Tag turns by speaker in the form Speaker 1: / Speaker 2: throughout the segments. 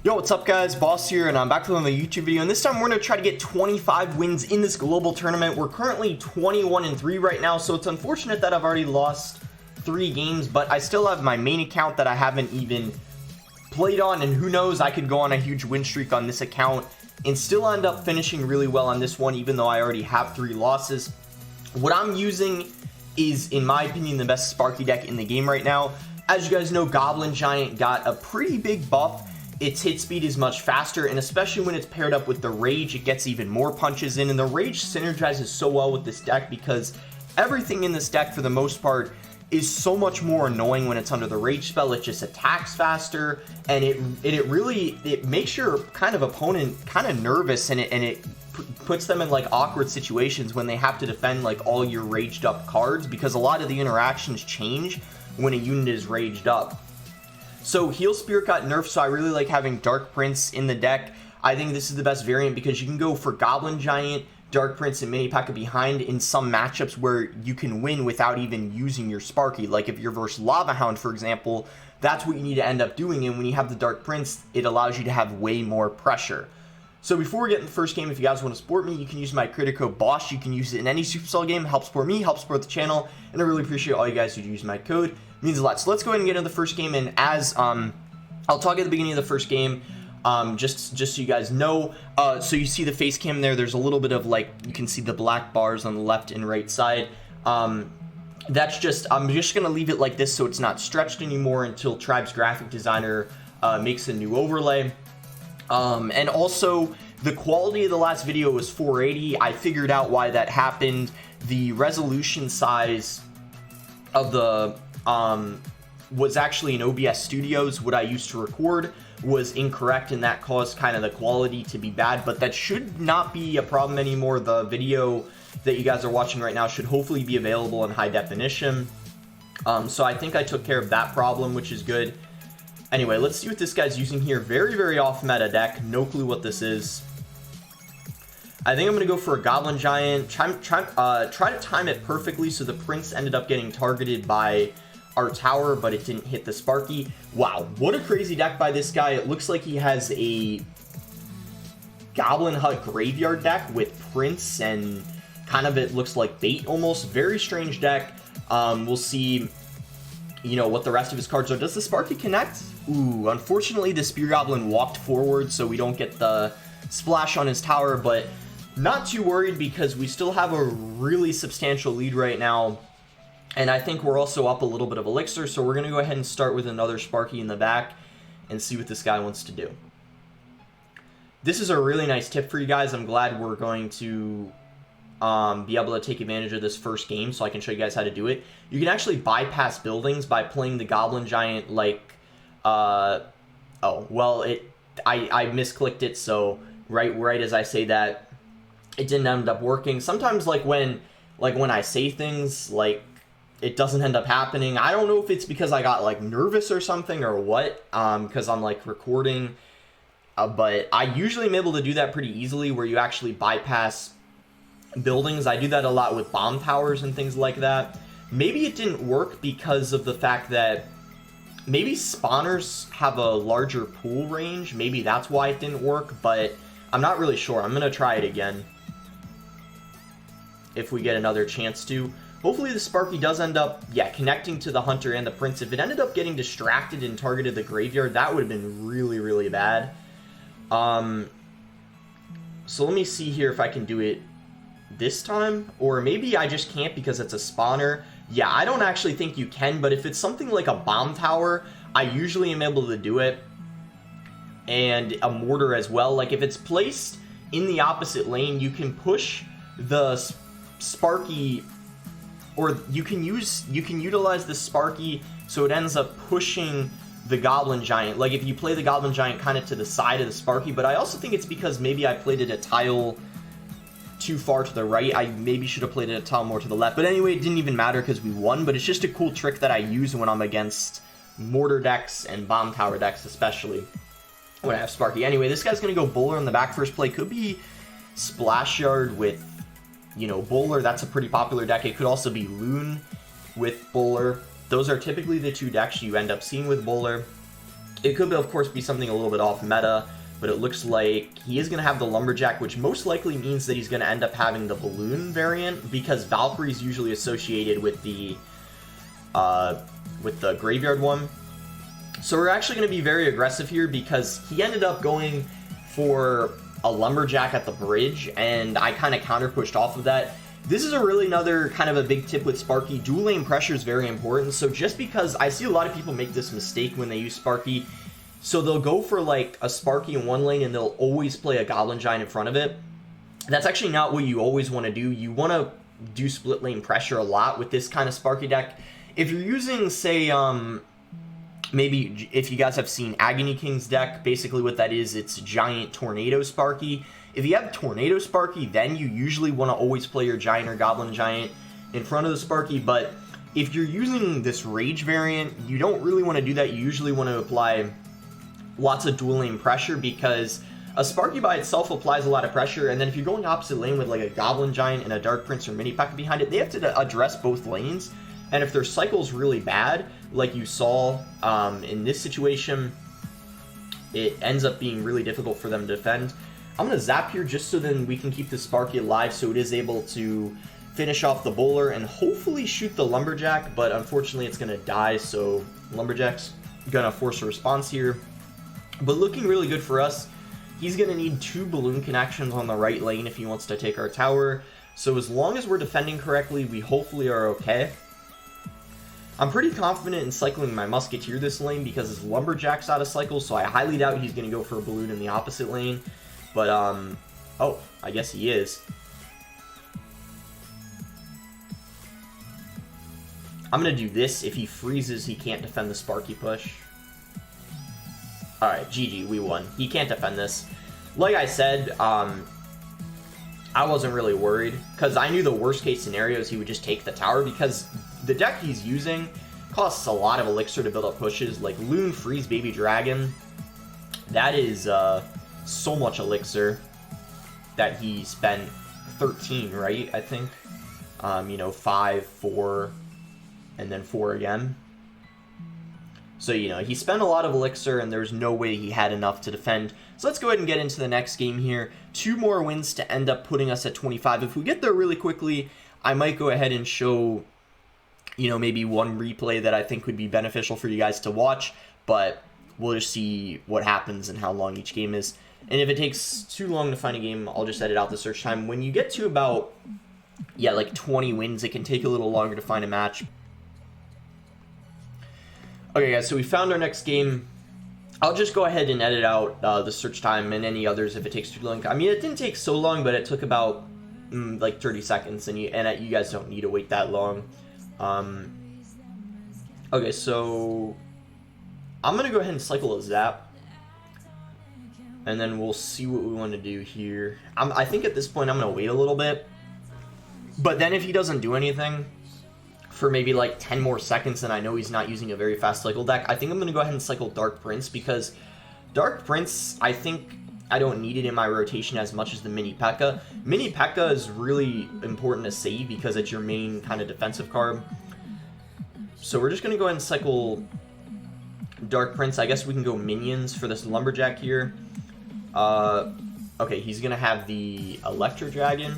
Speaker 1: Yo, what's up guys, Boss here, and I'm back with another YouTube video, and this time we're going to try to get 25 wins in this global tournament. We're currently 21-3 right now, so it's unfortunate that I've already lost 3 games, but I still have my main account that I haven't even played on, and who knows, I could go on a huge win streak on this account and still end up finishing really well on this one, even though I already have 3 losses. What I'm using is, in my opinion, the best Sparky deck in the game right now. As you guys know, Goblin Giant got a pretty big buff. Its hit speed is much faster, and especially when it's paired up with the Rage, it gets even more punches in, and the Rage synergizes so well with this deck because everything in this deck, for the most part, is so much more annoying when it's under the Rage spell. It just attacks faster, and it really makes your kind of opponent kind of nervous, and it puts them in like awkward situations when they have to defend like all your raged up cards, because a lot of the interactions change when a unit is raged up. So Heal Spirit got nerfed, so I really like having Dark Prince in the deck. I think this is the best variant because you can go for Goblin Giant, Dark Prince, and Mini P.E.K.K.A. behind in some matchups where you can win without even using your Sparky. Like if you're versus Lava Hound, for example, that's what you need to end up doing, and when you have the Dark Prince, it allows you to have way more pressure. So before we get in the first game, if you guys want to support me, you can use my credit code BOSS. You can use it in any Supercell game. Helps support me, helps support the channel, and I really appreciate all you guys who use my code. It means a lot. So let's go ahead and get into the first game, and as I'll talk at the beginning of the first game, just so you guys know. So you see the face cam there. There's a little bit of like, you can see the black bars on the left and right side. That's just, I'm just gonna leave it like this so it's not stretched anymore until Tribe's graphic designer makes a new overlay. And also, the quality of the last video was 480. I figured out why that happened. The resolution size of the was actually in OBS Studios. What I used to record was incorrect, and that caused kind of the quality to be bad, but that should not be a problem anymore. The video that you guys are watching right now should hopefully be available in high definition. So I think I took care of that problem, which is good. Anyway, let's see what this guy's using here. Very, very off-meta deck. No clue what this is. I think I'm going to go for a Goblin Giant. Try to time it perfectly so the Prince ended up getting targeted by our tower, but it didn't hit the Sparky. Wow, what a crazy deck by this guy. It looks like he has a Goblin Hut Graveyard deck with Prince, and kind of it looks like bait almost. Very strange deck. We'll see, you know, what the rest of his cards are. Does the Sparky connect? Ooh, unfortunately the Spear Goblin walked forward, so we don't get the splash on his tower, but not too worried because we still have a really substantial lead right now, and I think we're also up a little bit of elixir, so we're going to go ahead and start with another Sparky in the back and see what this guy wants to do. This is a really nice tip for you guys. I'm glad we're going to be able to take advantage of this first game so I can show you guys how to do it. You can actually bypass buildings by playing the Goblin Giant like, oh, well, I misclicked it, so right as I say that, it didn't end up working. Sometimes like when I say things, like, it doesn't end up happening. I don't know if it's because I got like nervous or something or what, because I'm like recording, but I usually am able to do that pretty easily where you actually bypass buildings. I do that a lot with bomb towers and things like that. Maybe it didn't work because of the fact that maybe spawners have a larger pool range. Maybe that's why it didn't work, but I'm not really sure. I'm gonna try it again if we get another chance to. Hopefully the Sparky does end up, yeah, connecting to the Hunter and the Prince. If it ended up getting distracted and targeted the Graveyard, that would have been really, really bad. So let me see here if I can do it this time, or maybe I just can't because it's a spawner. Yeah, I don't actually think you can, but if it's something like a bomb tower, I usually am able to do it, and a mortar as well. Like if it's placed in the opposite lane, you can push the Sparky, or you can utilize the Sparky so it ends up pushing the Goblin Giant. Like if you play the Goblin Giant kind of to the side of the Sparky, but I also think it's because maybe I played it a tile too far to the right. I maybe should have played it a tile more to the left, but anyway, it didn't even matter because we won. But it's just a cool trick that I use when I'm against mortar decks and bomb tower decks, especially when I have Sparky. Anyway, this guy's gonna go Bowler in the back first play. Could be Splash Yard with, you know, Bowler. That's a pretty popular deck. It could also be Loon with Bowler. Those are typically the two decks you end up seeing with Bowler. It could, of course, be something a little bit off meta, but it looks like he is going to have the Lumberjack, which most likely means that he's going to end up having the Balloon variant, because Valkyrie is usually associated with the Graveyard one. So we're actually going to be very aggressive here, because he ended up going for a Lumberjack at the bridge, and I kind of counter-pushed off of that. This is really another kind of a big tip with Sparky. Dual lane pressure is very important, so just because I see a lot of people make this mistake when they use Sparky, so they'll go for like a Sparky in one lane and they'll always play a Goblin Giant in front of it. That's actually not what you always want to do. You want to do split lane pressure a lot with this kind of Sparky deck. If you're using, say, maybe if you guys have seen Agony King's deck, basically what that is, it's Giant Tornado Sparky. If you have Tornado Sparky, then you usually want to always play your Giant or Goblin Giant in front of the Sparky, but if you're using this Rage variant, you don't really want to do that. You usually want to apply lots of dual lane pressure, because a Sparky by itself applies a lot of pressure, and then if you're going opposite lane with like a Goblin Giant and a Dark Prince or Mini P.E.K.K.A behind it, they have to address both lanes, and if their cycle's really bad, like you saw in this situation, it ends up being really difficult for them to defend. I'm going to zap here just so then we can keep the Sparky alive so it is able to finish off the bowler and hopefully shoot the Lumberjack, but unfortunately it's going to die, so Lumberjack's going to force a response here. But looking really good for us. He's going to need 2 balloon connections on the right lane if he wants to take our tower, so as long as we're defending correctly, we hopefully are okay. I'm pretty confident in cycling my Musketeer this lane because his Lumberjack's out of cycle, so I highly doubt he's going to go for a balloon in the opposite lane. But, oh, I guess he is. I'm going to do this. If he freezes, he can't defend the Sparky push. Alright, GG, we won. He can't defend this. Like I said, I wasn't really worried, because I knew the worst case scenario is he would just take the tower, because the deck he's using costs a lot of elixir to build up pushes, like Loon, Freeze, Baby Dragon. That is, so much elixir that he spent 13, right? I think. You know, 5, 4, and then 4 again. So, you know, he spent a lot of elixir, and there's no way he had enough to defend. So let's go ahead and get into the next game here. 2 more wins to end up putting us at 25. If we get there really quickly, I might go ahead and show, you know, maybe one replay that I think would be beneficial for you guys to watch. But we'll just see what happens and how long each game is. And if it takes too long to find a game, I'll just edit out the search time. When you get to about, yeah, like 20 wins, it can take a little longer to find a match. Okay, guys, so we found our next game. I'll just go ahead and edit out the search time and any others if it takes too long. I mean, it didn't take so long, but it took about, like 30 seconds, and you guys don't need to wait that long. Okay, so I'm going to go ahead and cycle a zap. And then we'll see what we want to do here. I think at this point I'm going to wait a little bit. But then if he doesn't do anything for maybe like 10 more seconds, and I know he's not using a very fast cycle deck, I think I'm going to go ahead and cycle Dark Prince, because Dark Prince, I think I don't need it in my rotation as much as the Mini P.E.K.K.A. Mini P.E.K.K.A is really important to save because it's your main kind of defensive card. So we're just going to go ahead and cycle Dark Prince. I guess we can go minions for this Lumberjack here. Okay, he's gonna have the Electro Dragon.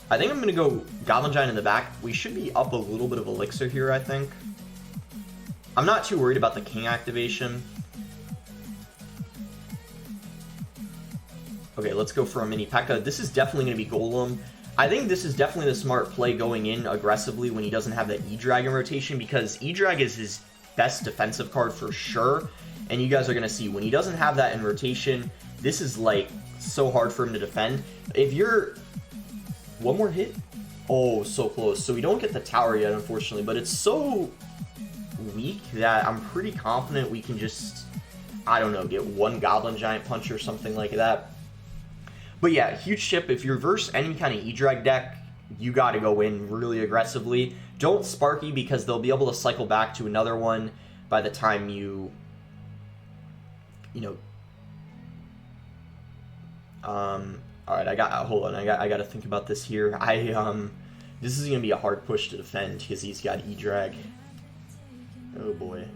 Speaker 1: I think I'm gonna go Goblin Giant in the back. We should be up a little bit of elixir here, I think. I'm not too worried about the King activation. Okay, let's go for a Mini P.E.K.K.A. This is definitely gonna be Golem. I think this is definitely the smart play going in aggressively when he doesn't have that E-Dragon rotation, because E-Drag is his best defensive card for sure. And you guys are going to see, when he doesn't have that in rotation, this is, like, so hard for him to defend. If you're... One more hit? Oh, so close. So we don't get the tower yet, unfortunately, but it's so weak that I'm pretty confident we can just, I don't know, get one Goblin Giant Punch or something like that. But yeah, huge tip. If you reverse any kind of E-Drag deck, you got to go in really aggressively. Don't Sparky, because they'll be able to cycle back to another one by the time you know, alright, hold on, I got to think about this here. This is going to be a hard push to defend, because he's got E-Drag. Oh boy.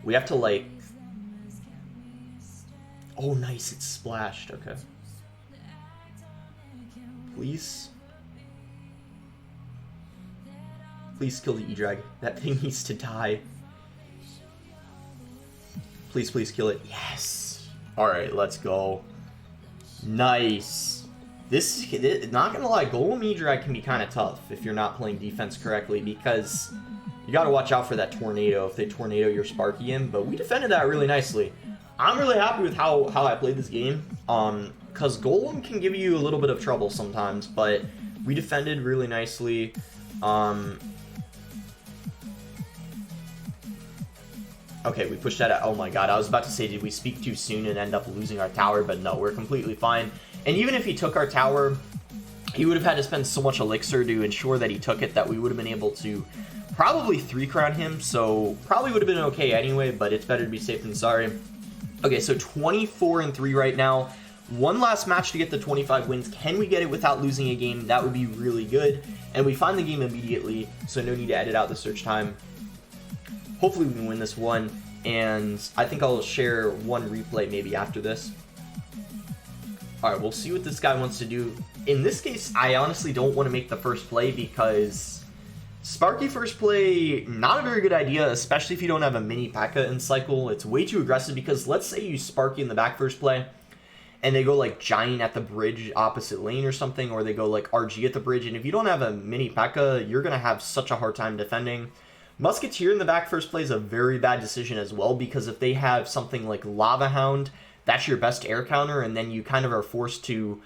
Speaker 1: We have to like... Oh, nice. It's splashed. Okay. Please. Please kill the E-Drag. That thing needs to die. Please, please kill it. Yes. Alright, let's go. Nice. This, not gonna lie, Golem E-Drag can be kind of tough if you're not playing defense correctly, because you gotta watch out for that tornado if they tornado your Sparky in, but we defended that really nicely. I'm really happy with how I played this game, because Golem can give you a little bit of trouble sometimes, but we defended really nicely. Okay, we pushed that out. Oh my god, I was about to say, did we speak too soon and end up losing our tower? But no, we're completely fine. And even if he took our tower, he would have had to spend so much elixir to ensure that he took it that we would have been able to probably 3-crown him. So probably would have been okay anyway, but it's better to be safe than sorry. Okay, so 24-3 right now. One last match to get the 25 wins. Can we get it without losing a game? That would be really good. And we find the game immediately, so no need to edit out the search time. Hopefully we can win this one, and I think I'll share one replay maybe after this. Alright, we'll see what this guy wants to do. In this case, I honestly don't want to make the first play because Sparky first play, not a very good idea, especially if you don't have a mini P.E.K.K.A. in cycle. It's way too aggressive because let's say you Sparky in the back first play, and they go like Giant at the bridge opposite lane or something, or they go like RG at the bridge, and if you don't have a mini P.E.K.K.A., you're going to have such a hard time defending. Musketeer in the back first play is a very bad decision as well, because if they have something like Lava Hound, that's your best air counter, and then you kind of are forced to,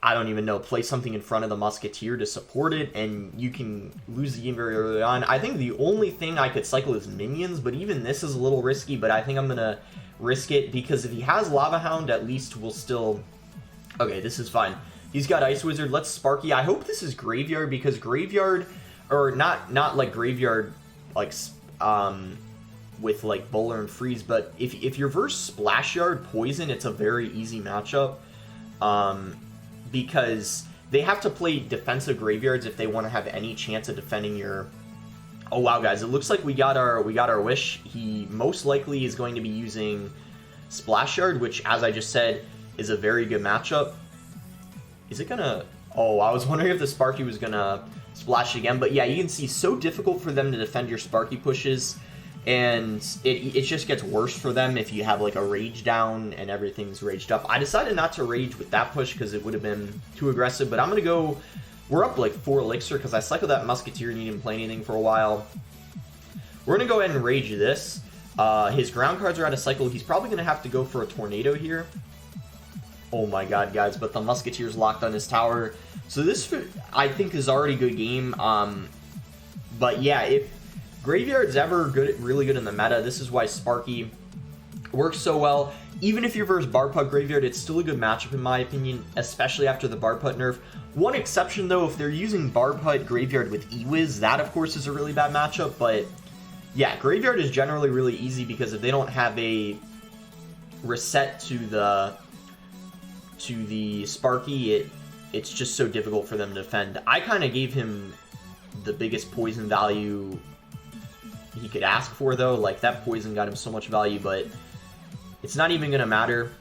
Speaker 1: I don't even know, play something in front of the Musketeer to support it, and you can lose the game very early on. I think the only thing I could cycle is minions, but even this is a little risky, but I think I'm going to risk it, because if he has Lava Hound, at least we'll still... Okay, this is fine. He's got Ice Wizard. Let's Sparky. I hope this is Graveyard, because Graveyard... Or not like Graveyard, like, with, like, Bowler and Freeze, but if you're versus Splash Yard Poison, it's a very easy matchup, because they have to play defensive Graveyards if they want to have any chance of defending your... Oh, wow, guys, it looks like we got our wish. He most likely is going to be using Splash Yard, which, as I just said, is a very good matchup. Is it gonna... Oh, I was wondering if the Sparky was gonna... splash again, but yeah, you can see so difficult for them to defend your Sparky pushes, and it just gets worse for them if you have like a rage down and everything's raged up. I decided not to rage with that push because it would have been too aggressive, but I'm gonna go... We're up like 4 elixir because I cycled that Musketeer and he didn't play anything for a while. We're gonna go ahead and rage this. His ground cards are out of cycle. He's probably gonna have to go for a tornado here. Oh my god, guys, but the Musketeer's locked on his tower. So this, I think, is already a good game. But yeah, if Graveyard's ever good, really good in the meta, this is why Sparky works so well. Even if you're versus Barput Graveyard, it's still a good matchup in my opinion, especially after the Barput nerf. One exception though, if they're using Barput Graveyard with E-Wiz, that of course is a really bad matchup, but yeah, Graveyard is generally really easy because if they don't have a reset to the Sparky, it's just so difficult for them to defend. I kind of gave him the biggest poison value he could ask for, though. Like, that poison got him so much value, but it's not even going to matter.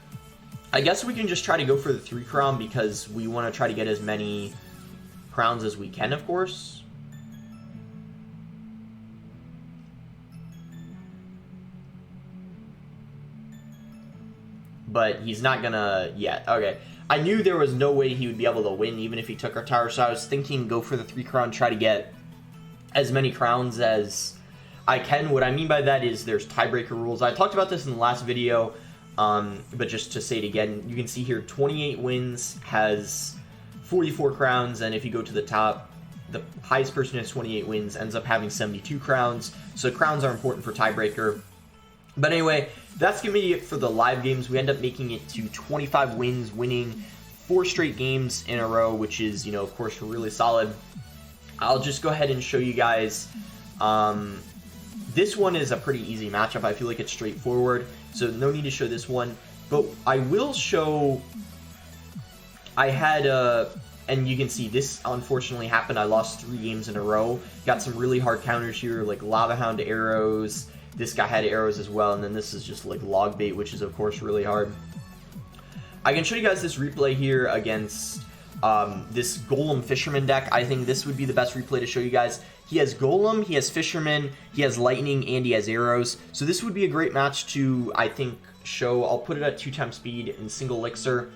Speaker 1: I guess we can just try to go for the 3-crown because we want to try to get as many crowns as we can, of course. But he's not gonna yet. Okay. I knew there was no way he would be able to win even if he took our tower, so I was thinking go for the 3-crown, try to get as many crowns as I can. What I mean by that is there's tiebreaker rules. I talked about this in the last video, but just to say it again, you can see here 28 wins has 44 crowns, and if you go to the top, the highest person who has 28 wins ends up having 72 crowns, so crowns are important for tiebreaker. But anyway, that's going to be it for the live games. We end up making it to 25 wins, winning 4 straight games in a row, which is, you know, of course, really solid. I'll just go ahead and show you guys. This one is a pretty easy matchup. I feel like it's straightforward, so no need to show this one. But I will show... I had And you can see this unfortunately happened. I lost 3 games in a row. Got some really hard counters here, like Lava Hound arrows. This guy had arrows as well, and then this is just like log bait, which is of course really hard. I can show you guys this replay here against this Golem Fisherman deck. I think this would be the best replay to show you guys. He has Golem, he has Fisherman, he has Lightning, and he has arrows. So this would be a great match to, I think, show. I'll put it at 2x speed in single elixir.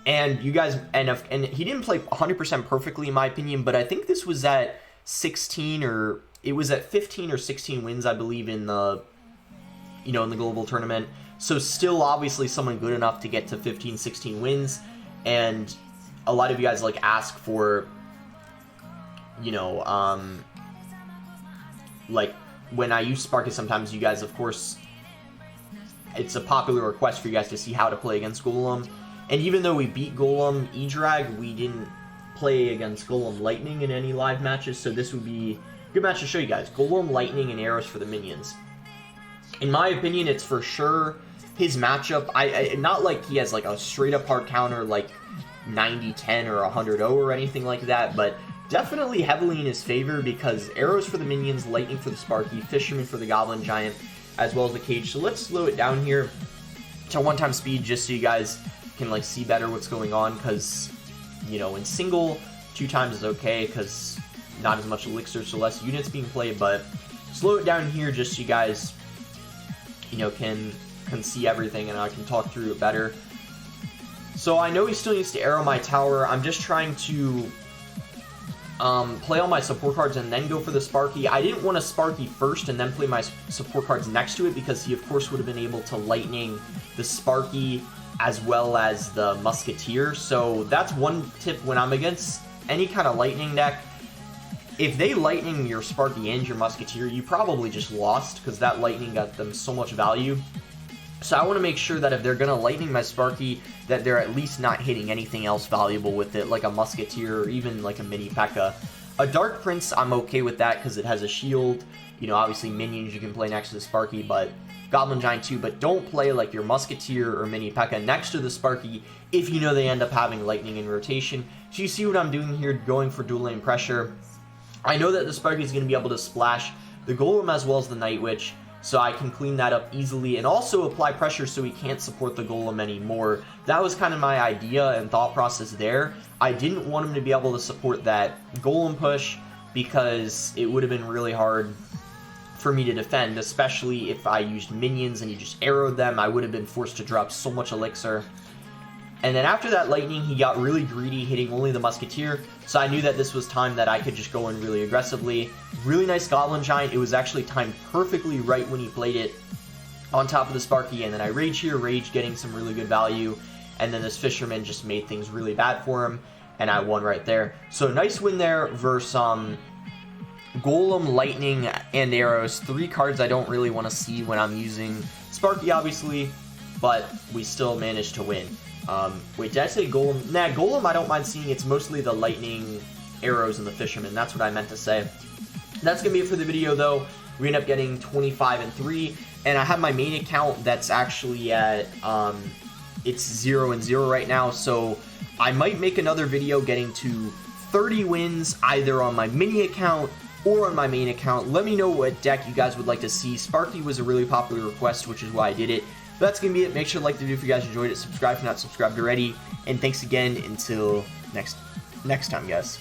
Speaker 1: And you guys, and he didn't play 100% perfectly in my opinion, but I think this was at 16 or it was at 15 or 16 wins, I believe, in the, in the global tournament. So still obviously someone good enough to get to 15, 16 wins. And a lot of you guys like ask for, like when I use Sparky sometimes, you guys, of course, it's a popular request for you guys to see how to play against Golem. And even though we beat Golem E-Drag, we didn't play against Golem Lightning in any live matches, so this would be a good match to show you guys. Golem Lightning and arrows for the minions. In my opinion, it's for sure his matchup. I not like he has like a straight up hard counter like 90-10 or 100-0 or anything like that, but definitely heavily in his favor because arrows for the minions, lightning for the Sparky, Fisherman for the Goblin Giant, as well as the Cage. So let's slow it down here to 1x speed just so you guys can like see better what's going on, because in single 2x is okay because not as much elixir, so less units being played, but slow it down here just so you guys can see everything and I can talk through it better. So I know he still needs to arrow my tower. I'm just trying to play all my support cards and then go for the Sparky. I didn't want to Sparky first and then play my support cards next to it because he of course would have been able to lightning the Sparky as well as the Musketeer. So that's one tip when I'm against any kind of lightning deck. If they lightning your Sparky and your Musketeer, you probably just lost because that lightning got them so much value. So I want to make sure that if they're going to lightning my Sparky, that they're at least not hitting anything else valuable with it, like a Musketeer or even like a mini P.E.K.K.A. A Dark Prince, I'm okay with that because it has a shield. Obviously minions you can play next to the Sparky, but Goblin Giant too, but don't play like your Musketeer or mini P.E.K.K.A. next to the Sparky if they end up having lightning in rotation. So you see what I'm doing here, going for dual lane pressure. I know that the Sparky is going to be able to splash the Golem as well as the Night Witch, so I can clean that up easily and also apply pressure so he can't support the Golem anymore. That was kind of my idea and thought process there. I didn't want him to be able to support that Golem push because it would have been really hard for me to defend, especially if I used minions and he just arrowed them. I would have been forced to drop so much elixir. And then after that lightning, he got really greedy, hitting only the Musketeer, so I knew that this was time that I could just go in really aggressively. Really nice Goblin Giant. It was actually timed perfectly right when he played it on top of the Sparky, and then I Rage here, Rage getting some really good value, and then this Fisherman just made things really bad for him, and I won right there. So nice win there versus Golem, Lightning, and Arrows. 3 cards I don't really want to see when I'm using Sparky, obviously, but we still managed to win. Wait, did I say Golem? Nah, Golem I don't mind seeing. It's mostly the Lightning, Arrows, and the Fisherman. That's what I meant to say. That's going to be it for the video, though. We end up getting 25-3, and I have my main account that's actually at, it's 0-0 right now, so I might make another video getting to 30 wins, either on my mini account or on my main account. Let me know what deck you guys would like to see. Sparky was a really popular request, which is why I did it. But that's going to be it. Make sure to like the video if you guys enjoyed it. Subscribe if you're not subscribed already. And thanks again until next time, guys.